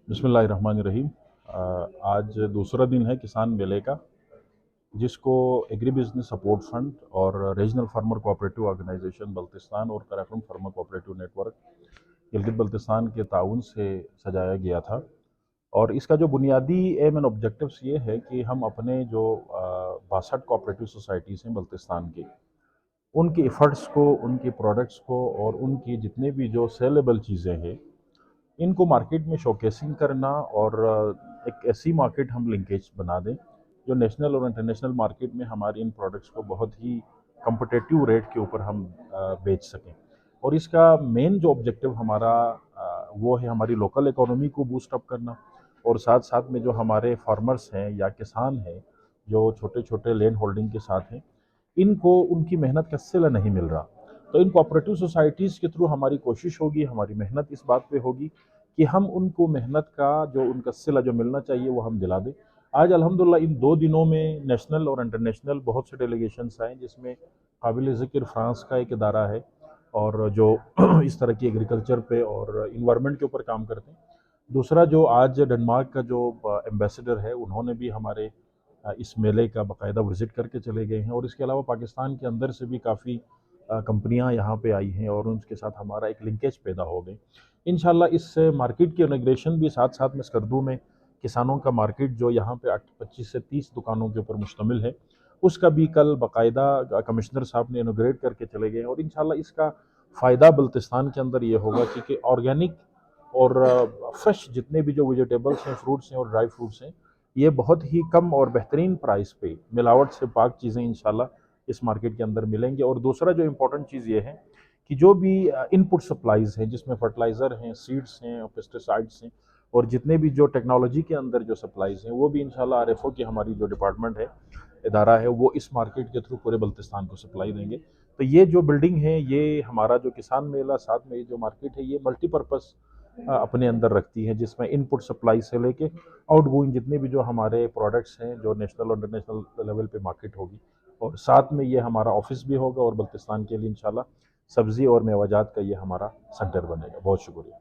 बिस्मिल्लाहिर्रहमानिर्रहीम। आज दूसरा दिन है किसान मेले का, जिसको एग्री बिजनेस सपोर्ट फंड और regional farmer cooperative organization Baltistan और Karakum farmer cooperative network Gilgit Baltistan के ताउन से सजाया गया था। और इसका जो बुनियादी एम एंड ऑब्जेक्टिव्स ये है कि हम अपने जो 62 कोऑपरेटिव सोसाइटीज़ हैं बल्तिस्तान की, उनकी एफर्ट्स को, उनकी प्रोडक्ट्स को और उनकी जितने भी जो सेलेबल चीज़ें हैं, इनको मार्केट में शोकेसिंग करना और एक ऐसी मार्केट हम लिंकेज बना दें जो नेशनल और इंटरनेशनल मार्केट में हमारी इन प्रोडक्ट्स को बहुत ही कम्पिटिटिव रेट के ऊपर हम बेच सकें। और इसका मेन जो ऑब्जेक्टिव हमारा वो है हमारी लोकल इकोनॉमी को बूस्ट अप करना, और साथ साथ में जो हमारे फार्मर्स हैं या किसान हैं जो छोटे छोटे लैंड होल्डिंग के साथ हैं, इनको उनकी मेहनत का सिला नहीं मिल रहा। तो इन कोऑपरेटिव सोसाइटीज़ के थ्रू हमारी कोशिश होगी, हमारी मेहनत इस बात पे होगी कि हम उनको मेहनत का जो उनका सिला जो मिलना चाहिए वो हम दिला दें। आज अल्हम्दुलिल्लाह इन 2 दिनों में नेशनल और इंटरनेशनल बहुत से डेलीगेशंस आए, जिसमें काबिल ज़िक्र फ्रांस का एक इदारा है और जो इस तरह की एग्रीकल्चर पे और इन्वायरमेंट के ऊपर काम करते हैं। दूसरा जो आज डेनमार्क का जो एम्बेसडर है, उन्होंने भी हमारे इस मेले का बाकायदा विज़िट करके चले गए हैं। और इसके अलावा पाकिस्तान के अंदर से भी काफ़ी कंपनियां यहाँ पे आई हैं और उनके साथ हमारा एक लिंकेज पैदा हो गई। इंशाल्लाह इस मार्केट की इनॉग्रेशन भी साथ साथ में स्कर्दू में किसानों का मार्केट जो यहाँ पे 25 से 30 दुकानों के ऊपर मुश्तमिल है, उसका भी कल बाकायदा कमिश्नर साहब ने इनॉग्रेट करके चले गए हैं। और इंशाल्लाह इसका फ़ायदा बल्तिस्तान के अंदर ये होगा कि ऑर्गेनिक और फ्रेश जितने भी जो वेजिटेबल्स हैं, फ्रूट्स हैं और ड्राई फ्रूट्स हैं, ये बहुत ही कम और बेहतरीन प्राइस पे मिलावट से पाक चीज़ें इंशाल्लाह इस मार्केट के अंदर मिलेंगे। और दूसरा जो इम्पोर्टेंट चीज़ ये है कि जो भी इनपुट सप्लाईज़ हैं, जिसमें फर्टिलाइज़र हैं, सीड्स हैं और पेस्टिसाइड्स हैं, और जितने भी जो टेक्नोलॉजी के अंदर जो सप्लाईज़ हैं, वो भी इंशाल्लाह आरएफओ की हमारी जो डिपार्टमेंट है, इदारा है, वो इस मार्केट के थ्रू पूरे बल्तिस्तान को सप्लाई देंगे। तो ये जो बिल्डिंग है, ये हमारा जो किसान मेला साथ में ये जो मार्केट है, ये मल्टीपर्पज़ अपने अंदर रखती है, जिसमें इनपुट सप्लाई से लेके आउट गोइंग जितने भी जो हमारे प्रोडक्ट्स हैं जो नेशनल और इंटरनेशनल लेवल पे मार्केट होगी। और साथ में ये हमारा ऑफिस भी होगा और बल्तिस्तान के लिए इंशाल्लाह सब्ज़ी और मेवाजात का ये हमारा सेंटर बनेगा। बहुत शुक्रिया।